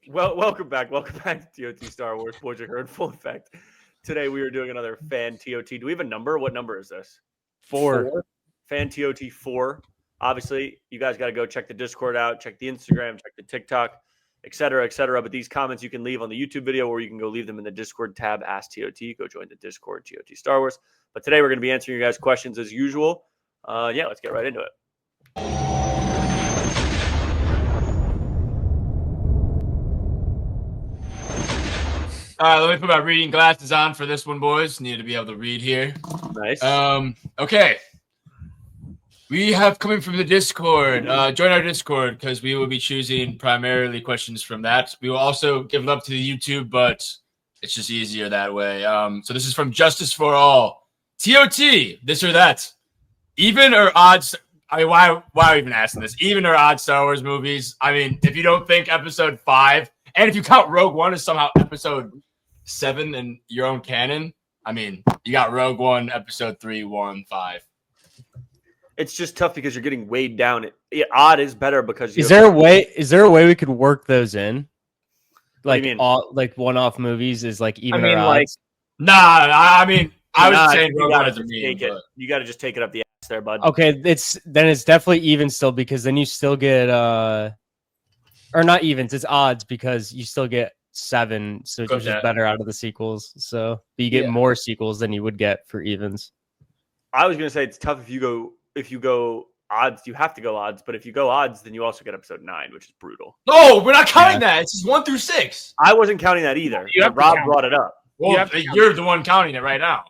Welcome back. Welcome back to TOT Star Wars. Boys are here in full effect. Today we are doing another fan TOT. Do we have a number? What number is this? 4. Fan TOT 4. Obviously, you guys got to go check the Discord out, check the Instagram, check the TikTok, etc., etc. But these comments you can leave on the YouTube video, or you can go leave them in the Discord tab. Ask TOT. Go join the Discord, TOT Star Wars. But today we're going to be answering your guys' questions as usual. Let's get right into it. All right, let me put my reading glasses on for this one, boys. Need to be able to read here. Nice. Okay. We have coming from the Discord. Join our Discord because we will be choosing primarily questions from that. We will also give it up to the YouTube, but it's just easier that way. So this is from Justice for All. TOT, this or that. Even or odds. I mean, why are we even asking this? Even or odd Star Wars movies. I mean, if you don't think Episode 5, and if you count Rogue One as somehow Episode 7 in your own canon, I mean, you got Rogue One, Episode 3, 1, 5. It's just tough because you're getting weighed down. Odd is better because Is there a way we could work those in? Like like one-off movies is like even or odds? I was saying Rogue One as a meme. You got to just take it up the ass there, bud. Okay, it's definitely even still because then you still get or not evens, it's odds because you still get 7, so it's just better out of the sequels. So you get more sequels than you would get for evens. I was gonna say it's tough if you go odds, you have to go odds, but if you go odds, then you also get Episode 9, which is brutal. No, we're not counting that. It's just 1 through 6. I wasn't counting that either. Rob brought it up. Well, you're the one counting it right now.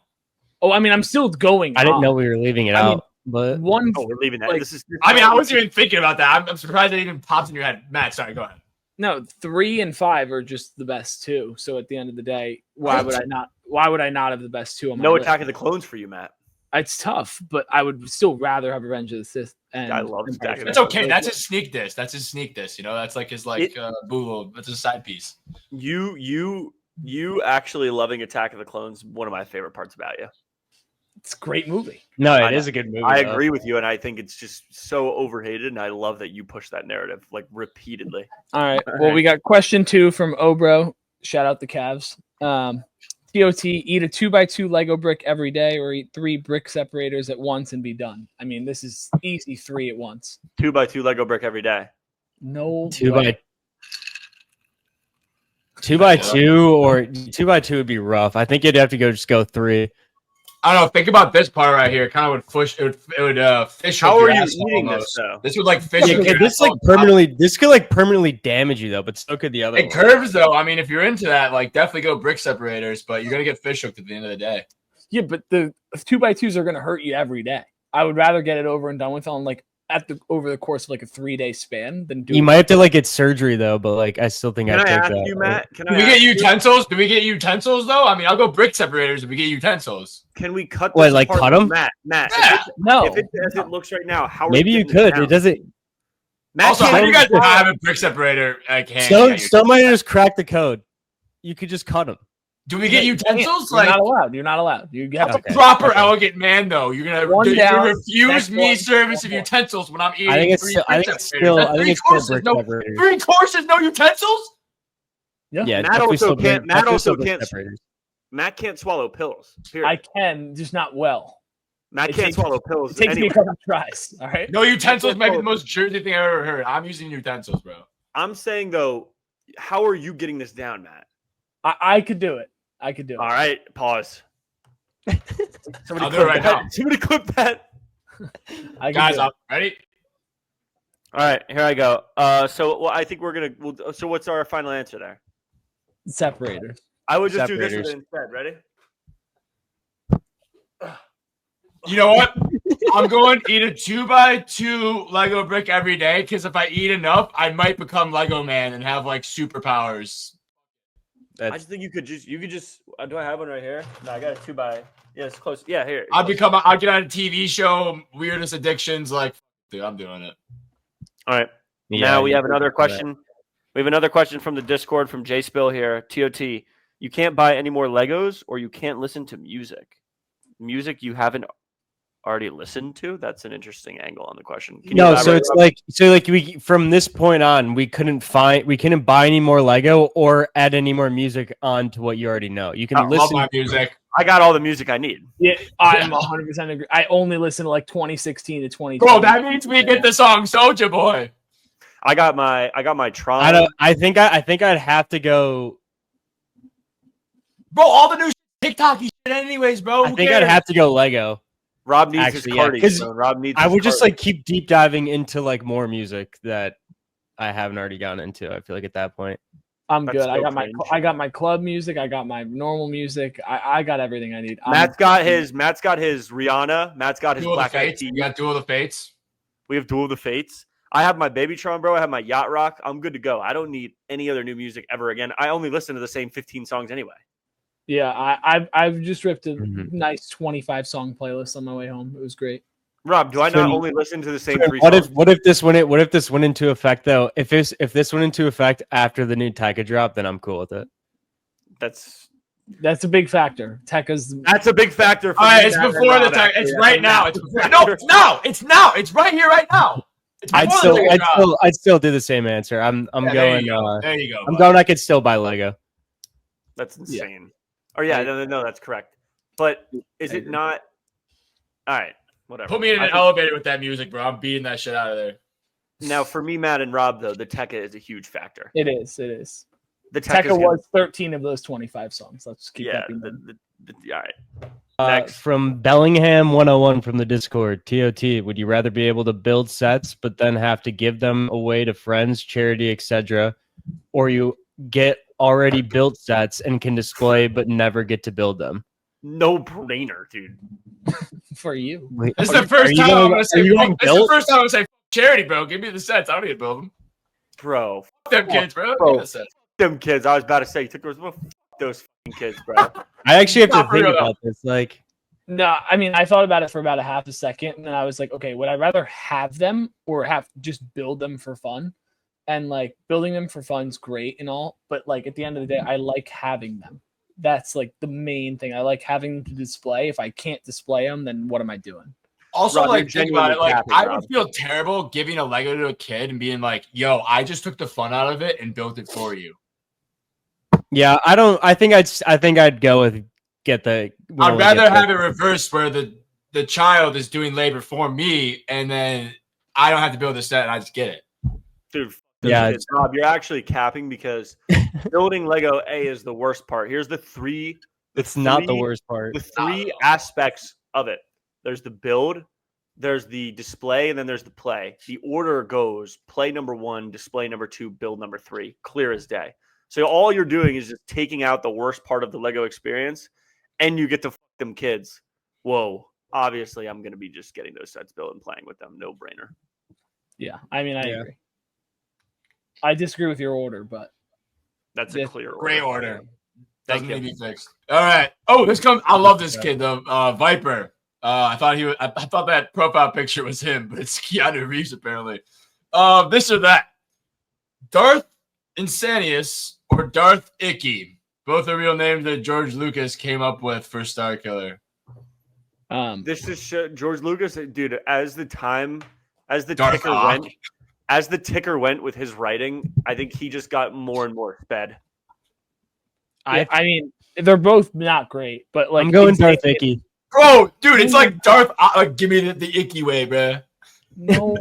Oh, I mean, I'm still going. I didn't know we were leaving it out. But we're leaving that. Like, I wasn't even thinking about that. I'm surprised it even popped in your head. Matt, sorry, go ahead. No, 3 and 5 are just the best 2. So at the end of the day, why would I not have the best 2 on my No list? Attack of the Clones for you, Matt. It's tough, but I would still rather have Revenge of the Sith. And I love Attack of the It's okay. That's his sneak diss. You know, that's like his Boolo. That's his side piece. You actually loving Attack of the Clones, one of my favorite parts about you. It's a great movie. No, it is a good movie. I agree with you, and I think it's just so overhated, and I love that you push that narrative like repeatedly. All right. Well, we got question 2 from Obro. Shout out the Cavs. TOT, eat a 2x2 Lego brick every day or eat 3 brick separators at once and be done. I mean, this is easy 3 at once. 2x2 Lego brick every day. No. 2x2 or 2x2 would be rough. I think you'd have to just go 3. I don't know. Think about this part right here. Kind of would push. It would fish. How are you eating this though? This would like fish. This like permanently. This could like permanently damage you though, but so could the other. It curves though. I mean, if you're into that, like definitely go brick separators. But you're gonna get fish hooked at the end of the day. Yeah, but the 2x2s are gonna hurt you every day. I would rather get it over and done with on like over the course of like a 3-day span than do. You might have to like get surgery though, but like I still think Can I'd I take ask that. you, Matt? Do we get utensils? Do we get utensils though? I mean, I'll go brick separators if we get utensils. Can we cut? Wait, like cut them? Matt. Yeah. No. If it's as it looks right now, how? Maybe you could. It doesn't. Matt, Also, how do you guys have a brick separator? Some might just crack the code. You could just cut them. Do we get utensils? You're not allowed. You're not allowed. You have a proper elegant man though. You're gonna refuse me service of utensils when I'm eating. I think it's still. 3 courses, no utensils. Yeah. Matt also can't. Matt can't swallow pills. Period. I can, just not well. Matt can't swallow pills. It takes me a couple of tries. All right. No utensils might be the most Jersey thing I've ever heard. I'm using utensils, bro. I'm saying though, how are you getting this down, Matt? I could do it. All right, pause. I'll do it right now. Somebody clip that. Guys, I'm ready. All right, here I go. I think we're gonna. So what's our final answer there? Separator. I would just do this instead. Ready? You know what? I'm going to eat a 2x2 Lego brick every day because if I eat enough, I might become Lego Man and have like superpowers. I just think you could just. Do I have one right here? No, I got a 2x. Yeah, it's close. Yeah, here. I'll get on a TV show, weirdest addictions. Like, dude, I'm doing it. All right. Now we have another question. We have another question from the Discord from J Spill here. TOT. You can't buy any more Legos, or you can't listen to music. Music you haven't already listened to? That's an interesting angle on the question. Can you No, so elaborate, it's Rob? like we from this point on we couldn't buy any more Lego or add any more music on to what you already know. You can I love listen. my music. I got all the music I need. Yeah, I'm 100% agree. I only listen to like 2016 to 2020. Bro, that means we get the song Soulja Boy. I got my Tron. I think I'd have to go. Bro, all the new TikTok shit anyways, bro. I think I'd have to go Lego. Rob needs Actually, his yeah, Cardi. 'cause So Rob needs. I his would just Cardi. like keep deep diving into like more music that I haven't already gone into. I feel like at that point. I'm That's good. I so got cringe. my club music. I got my normal music. I got everything I need. Matt's got his Rihanna. Matt's got his Duel of the Black Eyed Fates. Peas. You got Duel of the Fates. We have Duel of the Fates. I have my Babytron, bro. I have my Yacht Rock. I'm good to go. I don't need any other new music ever again. I only listen to the same 15 songs anyway. Yeah, I've just ripped a Mhm. nice 25 song playlist on my way home. It was great. Rob, do I So not you- only listen to the same So three what songs? if this went into effect though? If this went into effect after the new Taika drop, then I'm cool with it. That's a big factor. Tekka's That's a big factor. For All right, me, it's Matt, and before the Rob, time. actually. It's That's right a now. massive It's factor. no, it's now. It's right here, right now. It's before the Lego drop. I'd still do the same answer. I'm Yeah, going. There you go. I'm bud. going. I could still buy Lego. That's insane. Or yeah, no, that's correct. But is it not? All right, whatever. Put me in I an think- elevator with that music, bro. I'm beating that shit out of there. Now, for me, Matt and Rob, though, the Tekka is a huge factor. It is. The Tekka's Tekka gonna- was 13 of those 25 songs. Let's keep yeah. that in mind. All right. Next. From Bellingham 101 from the Discord, TOT, would you rather be able to build sets but then have to give them away to friends, charity, etc., or you get already built sets and can display but never get to build them? No brainer, dude. For you. Wait, This is are the first you time gonna- I'm gonna say. are you going This is the built? first time I'm gonna say charity, bro. Give me the sets. I don't need to build them. Bro. Fuck them kids, bro. Bro. Give me the sets. Them kids. I was about to say, you took those fucking kids, bro. I actually have to Not think real, though. about this. Like, No, I mean, I thought about it for about a half a second, and then I was like, okay, would I rather have them or have just build them for fun? And like building them for fun's great and all, but like at the end of the day, I like having them. That's like the main thing. I like having them to display. If I can't display them, then what am I doing? Also, Rob, like, you're think about it. genuinely Like, capping, I Rob. would feel terrible giving a Lego to a kid and being like, "Yo, I just took the fun out of it and built it for you." yeah, I don't. I think I'd go with get the. I'd rather have it reversed where the child is doing labor for me, and then I don't have to build a set and I just get it. Dude, Yeah, kids. Rob, you're actually capping because building Lego is the worst part. Here's the three. It's not the three- worst part. The three aspects of it. There's the build, there's the display, and then there's the play. The order goes play number 1, display number 2, build number 3. Clear as day. So all you're doing is just taking out the worst part of the Lego experience, and you get to fuck them kids. Whoa. Obviously, I'm going to be just getting those sets built and playing with them. No brainer. Yeah, I mean, I Yeah. agree. I disagree with your order, but That's a Yeah, clear order. Great order. Thank Doesn't you. need to be fixed. All right. Oh, this comes. I love this kid though. Viper. I thought that profile picture was him, but it's Keanu Reeves apparently. This or that. Darth Insanius or Darth Icky. Both are real names that George Lucas came up with for Star Killer. This is George Lucas, dude. As the Darth ticker Ock. went, as the ticker went with his writing, I think he just got more and more sped. I mean, they're both not great, but like I'm going Darth Xavier- Icky. Bro, dude, it's like Darth. Like, give me the icky way, bro. No,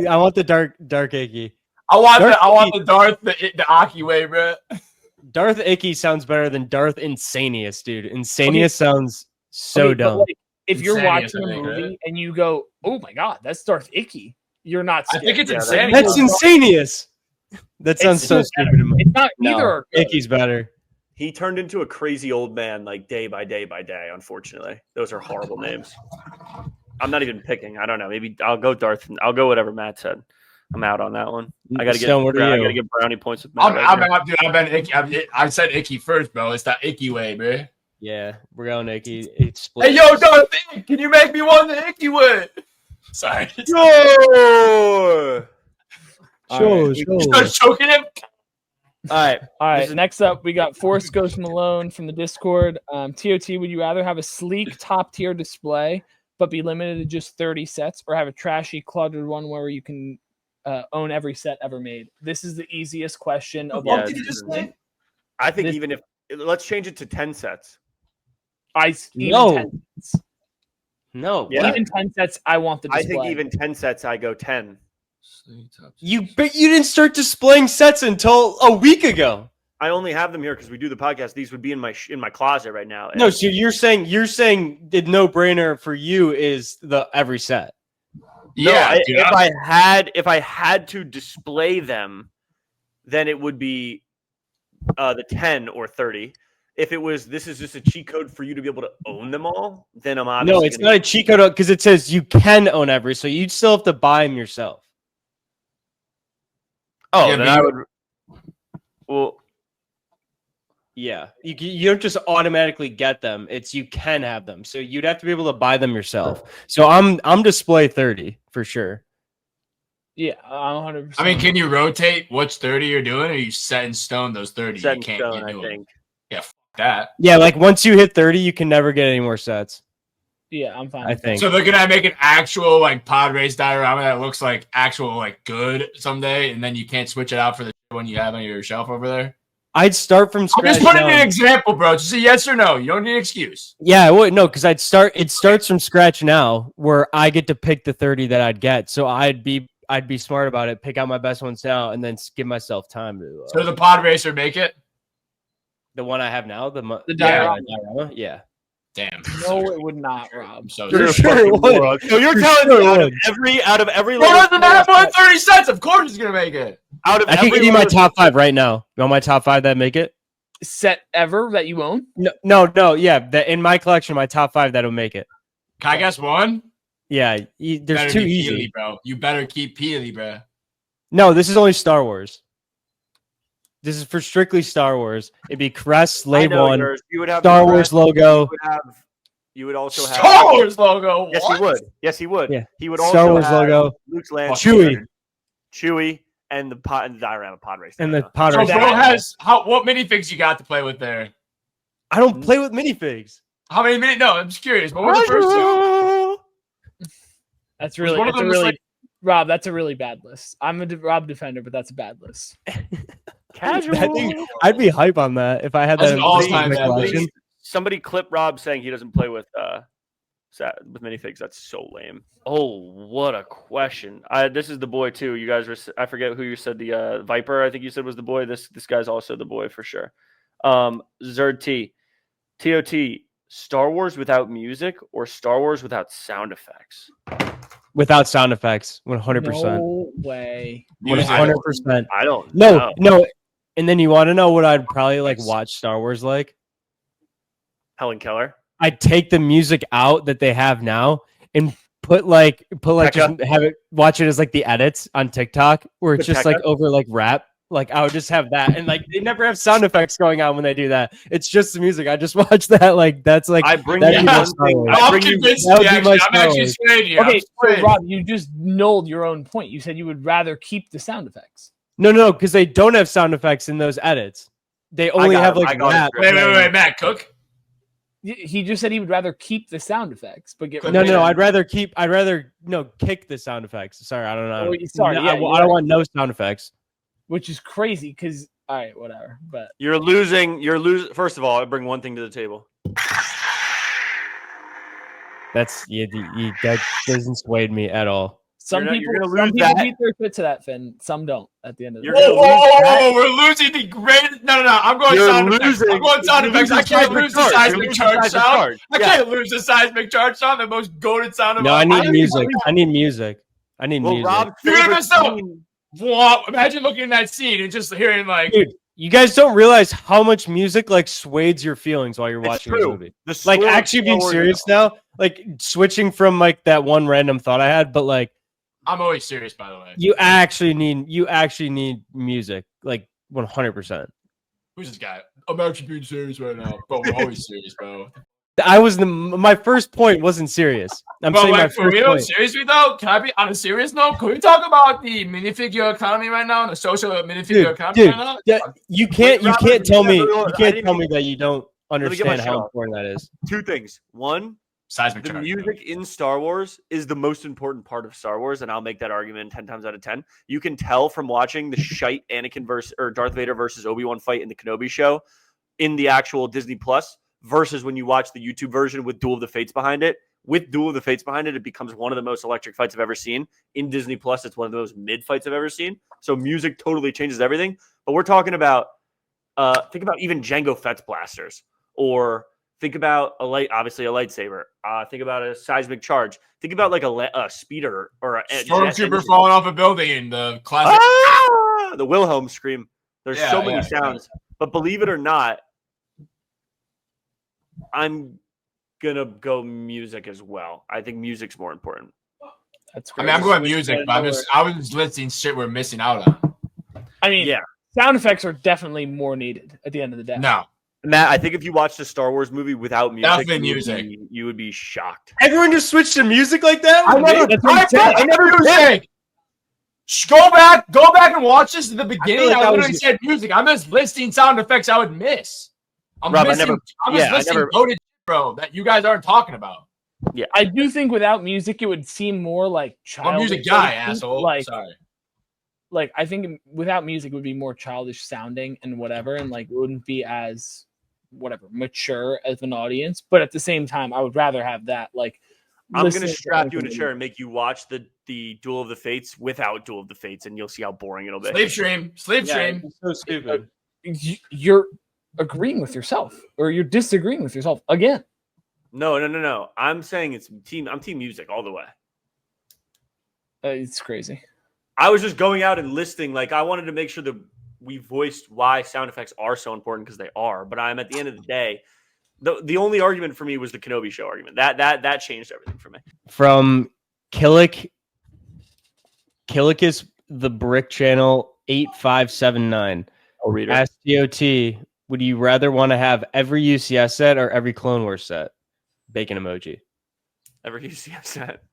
I want the dark Icky. I want Darth the Darth the Aki way, bro. Darth Icky sounds better than Darth Insanius, dude. Insanius sounds so okay, but, dumb. like, if you're Insanius, watching I a think, movie right? and you go, "Oh my god, that's Darth Icky," you're not. I think it's Yeah, insane. That's Insanius. That sounds so stupid to me. It's not No, either. Are good. Icky's better. He turned into a crazy old man, like day by day by day. Unfortunately, those are horrible names. I'm not even picking. I don't know. Maybe I'll go Darth. I'll go whatever Matt said. I'm out on that one. I gotta get. Stone, what are I you? gotta get brownie points with Matt. I'm right out, dude. I've been icky. I said icky first, bro. It's that icky way, bro. Yeah, we're going Icky. It's split. Hey, yo, Darth, can you make me one the icky way? Sorry. Sure. Sure, You start choking him. All right. All right. This is- Next up, we got Force Ghost Malone from the Discord. TOT, would you rather have a sleek top tier display but be limited to just 30 sets, or have a trashy, cluttered one where you can own every set ever made? This is the easiest question of all. What did you just say? I think even if let's change it to 10 sets. No. 10 sets. No. Yeah. Even 10 sets, I want the display. I think even 10 sets, I go 10. But you didn't start displaying sets until a week ago. I only have them here because we do the podcast. These would be in my closet right now. No, so you're saying the no-brainer for you is the every set. Yeah, no, dude, if I had to display them, then it would be the 10 or 30. If it was this is just a cheat code for you to be able to own them all, then I'm obviously No, it's not a cheat code because it says you can own every, so you'd still have to buy them yourself. Oh, Yeah, then but I would. Well, Yeah, you don't just automatically get them. It's you can have them, so you'd have to be able to buy them yourself. So I'm display 30 for sure. Yeah, 100%. I mean, can you rotate what's 30 you're doing, or are you set in stone those 30? set You in can't stone, get I new them. think. Yeah, f- that. Yeah, like once you hit 30, you can never get any more sets. Yeah, I'm fine. I with that. think. So they're gonna make an actual like pod race diorama that looks like actual like good someday, and then you can't switch it out for the one you have on your shelf over there. I'd start from I'm scratch. just putting now. an example, bro. Just a yes or no. You don't need an excuse. Yeah, I would no, because It starts from scratch now, where I get to pick the 30 that I'd get. So I'd be smart about it, pick out my best ones now, and then give myself time to. So the pod racer make it. The one I have now, the diorama? Yeah. Damn. No, it would not, Rob. I'm so For sorry. sure it would. So you're For telling sure me it out of would. every More little than that, more than 30 cents. Of course, he's gonna make it. out of I can every give you my little- top 5 right now. You want my top 5 that make it? Set ever that you own? No. Yeah, in my collection, my top 5 that'll make it. Can I guess one? Yeah, Better there's too be easy. Peely, bro. You better keep Peely, bro. No, this is only Star Wars. This is for strictly Star Wars. It'd be Crest, I Lave know 1, yours. You would have Star the Wars crest, logo. You would also have Star Wars logo. Yes, What? he would. Yes, he would. Yeah. He would also Star Wars have logo, Luke's Land, Chewie, and the diorama pod race. and the diorama. pod So race. bro has what minifigs you got to play with there? I don't play with minifigs. How many minutes? No, I'm just curious. What were the first two? That's Was really, one of that's a them really, just like- Rob, that's a really bad list. I'm a Rob defender, but that's a bad list. Casual. I think I'd be hype on that if I had That's that an in all-time my bad collection. list. Somebody clip Rob saying he doesn't play with minifigs. That's so lame. Oh, what a question! This is the boy too. You guys were. I forget who you said the Viper. I think you said was the boy. This guy's also the boy for sure. Zerd T, TOT. Star Wars without music or Star Wars without sound effects? Without sound effects, 100%. No way. 100%. I don't know. No. And then you want to know what I'd probably like watch Star Wars like? Helen Keller. I'd take the music out that they have now and put like just have it watch it as like the edits on TikTok where it's just like over like rap. Like I would just have that, and like they never have sound effects going on when they do that. It's just the music. I just watch that. Like that's like I bring that'd you be my one Star thing. Wars. I'm convinced. that would be my I'm Star actually Wars. swaying you. Okay, I'm so swaying. Rob, you just nulled your own point. You said you would rather keep the sound effects. No, because they don't have sound effects in those edits. They only got have it. I like got it. rap. Wait, Matt Cook. He just said he would rather keep the sound effects, but get No. I'd rather kick the sound effects. Sorry, I don't know. Oh, sorry, No, yeah, I don't want no sound effects. which is crazy because all right, whatever. But You're losing. First of all, I bring one thing to the table. That's that doesn't sway me at all. some You're people, gonna some lose people that. beat their fit to that, Finn. Some don't. At the end of the You're day. Whoa, we're losing the greatest. No. I'm going You're sound effects. losing. I'm going sound You're effects. I losing can't lose the seismic You're losing charge seismic sound. charge. I Yeah. can't lose the seismic charge sound, the most goated sound of No, all I need time. music. I need music. I need Well, music. Rob's You're gonna favorite miss out. scene. Wow, imagine looking at that scene and just hearing like, Dude, you guys don't realize how much music like sways your feelings while you're It's watching a true. movie. The Like score actually being forward- serious now, like switching from like that one random thought I had, but like I'm always serious, by the way. you actually need music, like 100%. Who's this guy? I'm actually being serious right now, bro. We're always serious, bro. My first point wasn't serious. I'm But saying my like for first real, point. seriously though, can I be on a serious note? Can we talk about the minifigure economy right now, the social minifigure economy Dude, right now? yeah, you can't Robert, tell me yeah, you I can't didn't tell me even- that you don't me get my understand shit how off. important that is. Two things. One, seismic The charge. music in Star Wars is the most important part of Star Wars, and I'll make that argument 10 times out of 10. You can tell from watching the shite Anakin versus or Darth Vader versus Obi-Wan fight in the Kenobi show in the actual Disney Plus versus when you watch the YouTube version with Duel of the Fates behind it. With Duel of the Fates behind it, it becomes one of the most electric fights I've ever seen. In Disney Plus, it's one of the most mid fights I've ever seen. So music totally changes everything. But we're talking about think about even Jango Fett's blasters, or think about obviously a lightsaber. Think about a seismic charge. Think about like a speeder or a Stormtrooper falling off a building. The classic. The Wilhelm scream. There's so many sounds. But believe it or not, I'm gonna go music as well. I think music's more important. That's I mean, I'm going music, but I was listing shit we're missing out on. I mean, yeah, sound effects are definitely more needed at the end of the day. No. Matt, I think if you watched a Star Wars movie without music, Definitely you would be shocked. Everyone just switched to music like that? I never music. Go back and watch this at the beginning. I literally said music. I'm just listing sound effects I would miss. I'm just listing loaded shit, bro, that you guys aren't talking about. Yeah, I do think without music, it would seem more like childish. I'm a music guy, asshole. Sorry. Like, I think without music it would be more childish sounding and whatever, and like it wouldn't be as mature as an audience. But at the same time, I would rather have that. Like, I'm gonna strap you in a chair and make you watch the Duel of the Fates without Duel of the Fates, and you'll see how boring it'll be. Slave stream. It's so stupid. You're agreeing with yourself, or you're disagreeing with yourself again. No. I'm saying I'm team music all the way. It's crazy. I was just going out and listing, like, I wanted to make sure that we voiced why sound effects are so important, because they are. But I'm at the end of the day, the only argument for me was the Kenobi show argument. That changed everything for me. From Killick is the Brick Channel 8579. I'll read it. Ask DOT, would you rather want to have every UCS set or every Clone Wars set? Bacon emoji. Every UCS set.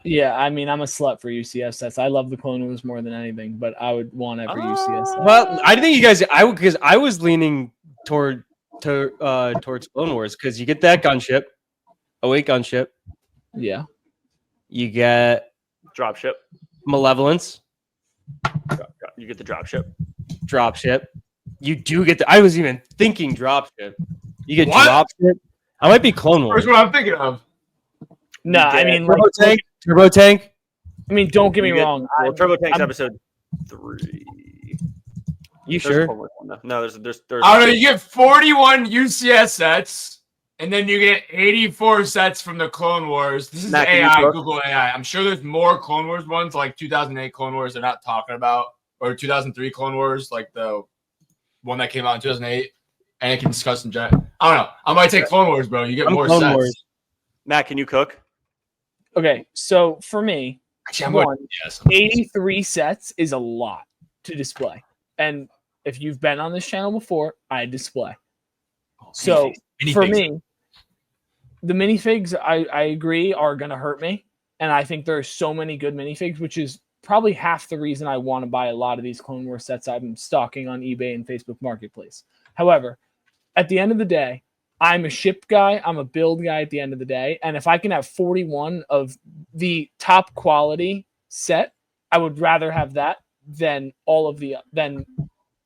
Yeah, I mean, I'm a slut for UCS sets. I love the Clone Wars more than anything, but I would want every UCS set. Well, I think you guys, because I was leaning towards Clone Wars, because you get that gunship, awake gunship. Yeah. You get Dropship. Malevolence. You get the dropship. Dropship. You do get I was even thinking dropship. You get What? dropship. I might be Clone Wars. That's what I'm thinking of. No, I mean, Turbo Tank. I mean, don't get me wrong. Well, Turbo Tank's episode 3. You sure? No, there's. I don't know. You get 41 UCS sets, and then you get 84 sets from the Clone Wars. This is Matt, AI, Google AI. I'm sure there's more Clone Wars ones, like 2008 Clone Wars they're not talking about, or 2003 Clone Wars, like the one that came out in 2008. And I can discuss in chat. I don't know. I might take Clone Wars, bro. You get more sets. Wars. Matt, can you cook? Okay, so for me, Actually, 83 sets is a lot to display. And if you've been on this channel before, I display. So for me, the minifigs, I agree, are going to hurt me. And I think there are so many good minifigs, which is probably half the reason I want to buy a lot of these Clone Wars sets I'm stocking on eBay and Facebook Marketplace. However, at the end of the day, I'm a ship guy. I'm a build guy at the end of the day. And if I can have 41 of the top quality set, I would rather have that than than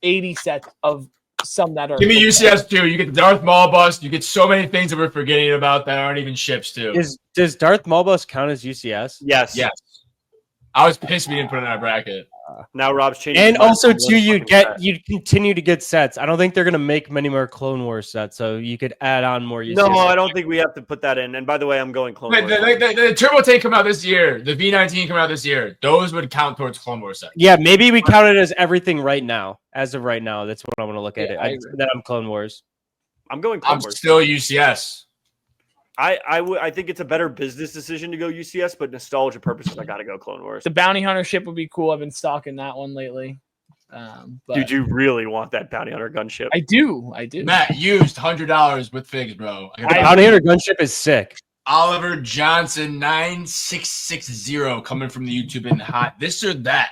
80 sets of some that are. Give me UCS too. You get the Darth Maul bust. You get so many things that we're forgetting about that aren't even ships too. Does Darth Maul bust count as UCS? Yes. I was pissed we didn't put it in our bracket. Now Rob's changing. And also too, you continue to get sets. I don't think they're gonna make many more Clone Wars sets, so you could add on more. No, I don't think we have to put that in. And by the way, I'm going Clone Wars. The Turbo Tank come out this year. The V19 come out this year. Those would count towards Clone Wars sets. Yeah, maybe we count it as everything right now. As of right now, that's what I want to look at it. Then I'm Clone Wars. I'm going Clone Wars. I'm still UCS. I think it's a better business decision to go UCS, but nostalgia purposes, I got to go Clone Wars. The Bounty Hunter ship would be cool. I've been stocking that one lately. Dude, you really want that Bounty Hunter gunship? I do. Matt used $100 with figs, bro. The Bounty Hunter gunship is sick. Oliver Johnson 9660 coming from the YouTube in hot. This or that?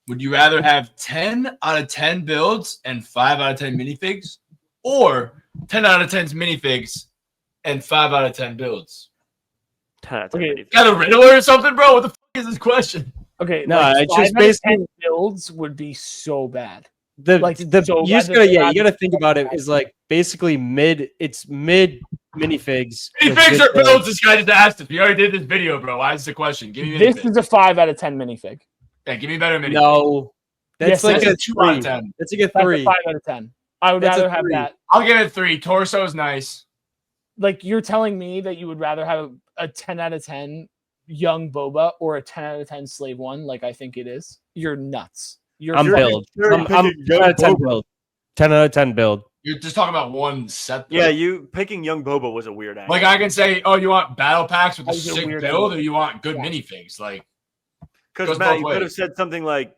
Would you rather have 10 out of 10 builds and 5 out of 10 minifigs, or 10 out of 10 minifigs and 5 out of 10 builds? 10 out of 10 Okay. minifigs. Got a Riddler or something, bro? What the fuck is this question? Okay, No, like it's 5 just out of basically 10 builds would be so bad. the Like, so bad you just that gotta they have you gotta to think fucking about it have is like basically mid minifigs. with Minifigs good or builds. builds? This guy just asked us. We already did this video, bro. Why is the question? Give me This minifigs. is a 5 out of 10 minifig. Yeah, give me better minifigs. No, that's Yes, like that's a a 2 out of 3. 10. That's like a That's 3. a 5 out of 10. I would That's a rather have 3. that. I'll give it 3. Torso's nice. Like, you're telling me that you would rather have a 10 out of 10 young Boba or a 10 out of 10 Slave One, like I think it is. You're nuts. I'm build. I'm 10 out of 10 build. 10 out of 10 build. You're just talking about one set. Though. Yeah, you picking young Boba was a weird angle. Like I can say, oh, you want battle packs with a That was a sick weird build, angle. or you want good Yeah. minifigs? Like, Because goes Matt, both you could have ways. said something like,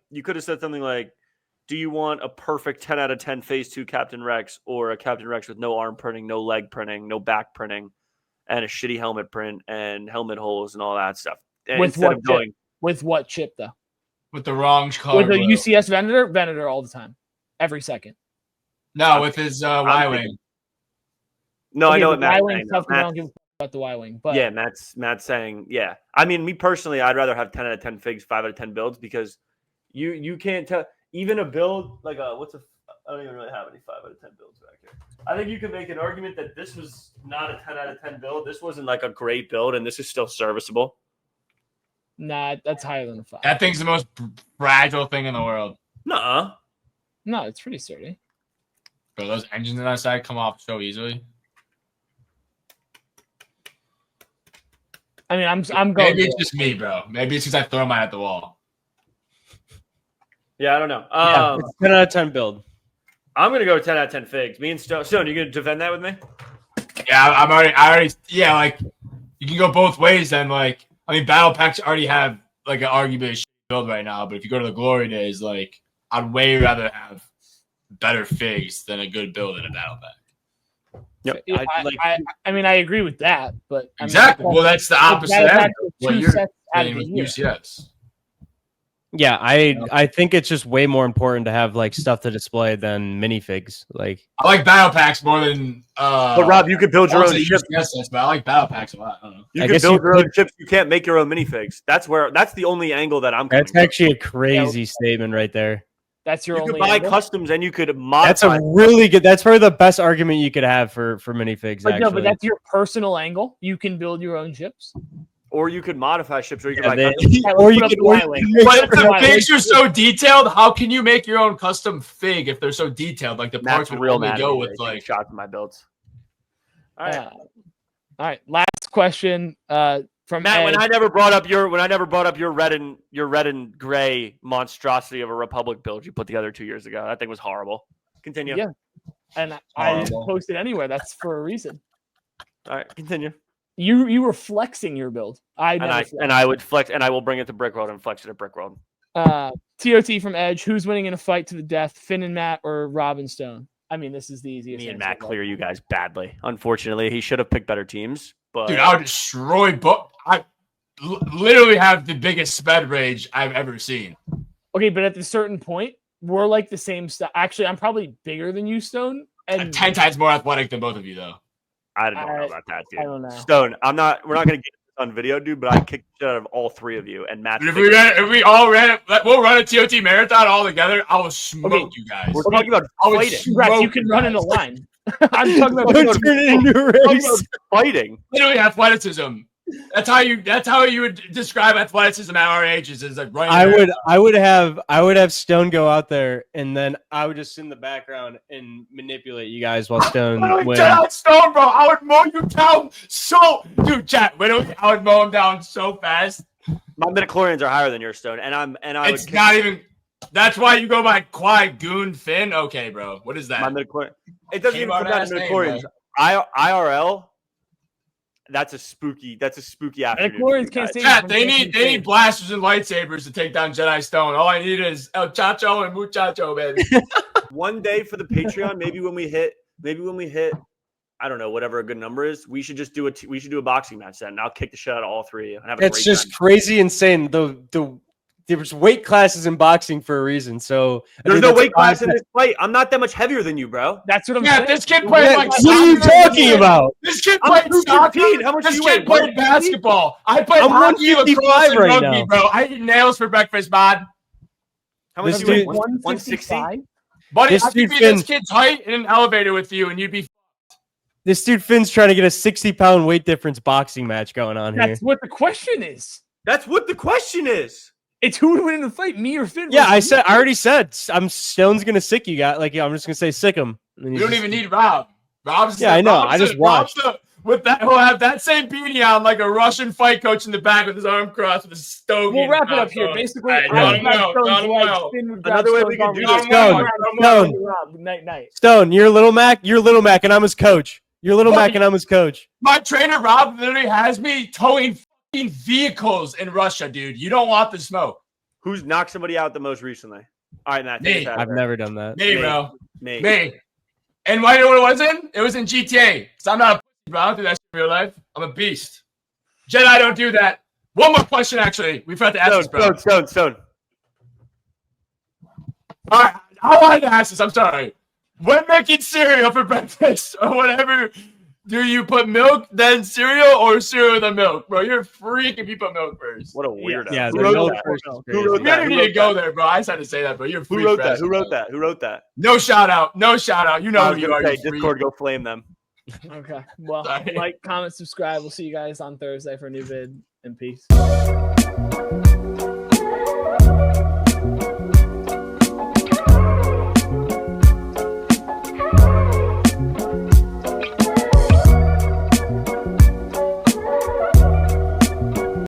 do you want a perfect 10 out of 10 Phase 2 Captain Rex or a Captain Rex with no arm printing, no leg printing, no back printing, and a shitty helmet print and helmet holes and all that stuff? And With instead what of going, With what chip, though? with the wrong color. With a blue. UCS Venator all the time. Every second. No, with his Y wing. thinking- no, I know what Matt's saying. Stuff, though. I don't give a fuck about the Y-Wing. But Yeah, Matt's saying, yeah. I mean, me personally, I'd rather have 10 out of 10 figs, 5 out of 10 builds because you can't tell even a build like I don't even really have any 5 out of 10 builds back here. I think you can make an argument that this was not a 10 out of 10 build. This wasn't like a great build, and this is still serviceable. nah, that's higher than a 5. That thing's the most fragile thing in the world. Nuh-uh. No, it's pretty sturdy. Bro, those engines on that side come off so easily. I mean, I'm going. Maybe it's just me, bro. Maybe it's because I throw mine at the wall. Yeah, I don't know. Yeah, it's 10 out of 10 build. I'm gonna go 10 out of 10 figs. Me and Stone, you gonna defend that with me? Yeah, I already, yeah, like, you can go both ways then. Like, I mean, battle packs already have, like, an arguably shit build right now. But if you go to the glory days, like, I'd way rather have better figs than a good build in a battle pack. Yep. I mean, I agree with that, but I mean, Exactly. Well, that's the opposite battle end packs of are what 2 you're sets out of saying the with year. UCS. Yeah, I think it's just way more important to have like stuff to display than minifigs. Like I like battle packs more than. But Rob, you could build your own UCS ships. sets, but I like battle packs a lot. I don't know. You I can guess build you your own could- ships. You can't make your own minifigs. That's the only angle that I'm coming that's from. actually a crazy statement right there. That's your You only. could buy angle? customs and you could modify. That's a really good. That's probably the best argument you could have for minifigs. But actually, no, but that's your personal angle. You can build your own ships. or you could modify ships, or you could Yeah, buy they- customs. Yeah, or let's you put up could. the Or you Y-Wing. could make But if the Right. figs are so detailed, how can you make your own custom fig if they're so detailed? Like the parts Matt's would real only mad. go With with like. shots in my builds. All right, All right. Last question. From Matt. Ed. When I never brought up your red and gray monstrosity of a Republic build you put together 2 years ago. That thing was horrible. Continue. Yeah. And I didn't Horrible. post it anywhere. That's for a reason. All right, continue. You were flexing your build. I would flex, and I will bring it to Brickworld and flex it at Brickworld. TOT from Edge. Who's winning in a fight to the death, Finn and Matt or Robin Stone? I mean, this is the easiest. Me and answer Matt of all. clear you guys badly. Unfortunately, he should have picked better teams. But Dude, I would destroy. I literally have the biggest sped rage I've ever seen. Okay, but at a certain point, we're like the same stuff. Actually, I'm probably bigger than you, Stone. I'm And 10 times more athletic than both of you, though. I don't know about that, dude. I don't know. Stone, we're not gonna get this on video, dude. But I kicked the shit out of all three of you, and Matt. Dude, if we all ran it, we'll run a TOT marathon all together. I will smoke you guys. We're talking about I would fighting. smoke Rex, you can run in a guys. line. I'm talking about Don't turn it into a We're talking race. about fighting. Literally athleticism. That's how you would describe athleticism at our ages, is like running. I would have Stone go out there, and then I would just sit in the background and manipulate you guys while Stone Literally wins. down Stone, bro. I would mow you down dude, chat. Literally, I would mow him down so fast. My midichlorians are higher than yours, Stone, and I It's not even. That's why you go by Quai Goon Finn. Okay, bro. What is my that? midichlorian. It doesn't even come down Ass to name, midichlorians. IRL. That's a spooky afternoon. Midichlorians for can't you stay- guys. Chat, they need blasters and lightsabers to take down Jedi Stone. All I need is El Chacho and Muchacho, baby. One day for the Patreon, maybe when we hit, I don't know, whatever a good number is, we should just do a boxing match then, and I'll kick the shit out of all three of you and have a It's great just time. crazy insane. The there's weight classes in boxing for a reason. So There's no weight class in this fight. I'm not that much heavier than you, bro. That's what I'm Yeah, saying. this kid played like What are you talking about? This kid I'm played soccer. 215. How much This do you kid weigh? played 150? basketball. I played I'm hockey, 155 lacrosse, and right rugby, now. bro. I eat nails for breakfast, man. How much This do you weigh? dude- 160? Buddy, This I could dude be Finn- this kid's height in an elevator with you, and you'd be. This dude Finn's trying to get a 60-pound weight difference boxing match going on here. That's what the question is. That's what the question is. It's who would win in the fight, me or Finn? Yeah, versus I already said Stone's gonna sick you guys. Like, I'm just gonna say sick him. We don't even need Rob. Rob's Yeah, I know. I just watched. With that, he'll have that same beanie on, like a Russian fight coach in the back with his arm crossed with a stogie. We'll wrap it up here. Basically, Right, I would no, grab Stone's no, leg, no. Finn would grab Another way Stone's we can arm. do Rob, this. Stone. Rob, night. Stone, you're Little Mac. You're Little Mac, and I'm his coach. You're Little Mac, and I'm his coach. My trainer Rob literally has me towing fucking vehicles in Russia, dude. You don't want the smoke. Who's knocked somebody out the most recently? All right, Matt. Me. take us out of I've there. never done that. Me, Me. bro. Me. Me. And why do you know what it was in? It was in GTA. Because I'm not a pussy, bro. I don't do that shit in real life. I'm a beast. Jedi don't do that. One more question, actually. We forgot to ask this, bro. Stone. All right. I wanted to ask this. I'm sorry. When making cereal for breakfast or whatever, do you put milk, then cereal, or cereal, then milk? Bro, you're a freak if you put milk first. What a weirdo. Yeah, Who the wrote milk that? first is Who crazy. wrote You that? don't even need to go there, bro. I just had to say that, bro. You're a freak. Who wrote for that? asking Who wrote that? Who wrote that? No shout out. No shout out. You know I who was you gonna are. say, You freak. Discord, go flame them. Okay. Well, Sorry. like, comment, subscribe. We'll see you guys on Thursday for a new vid. And peace.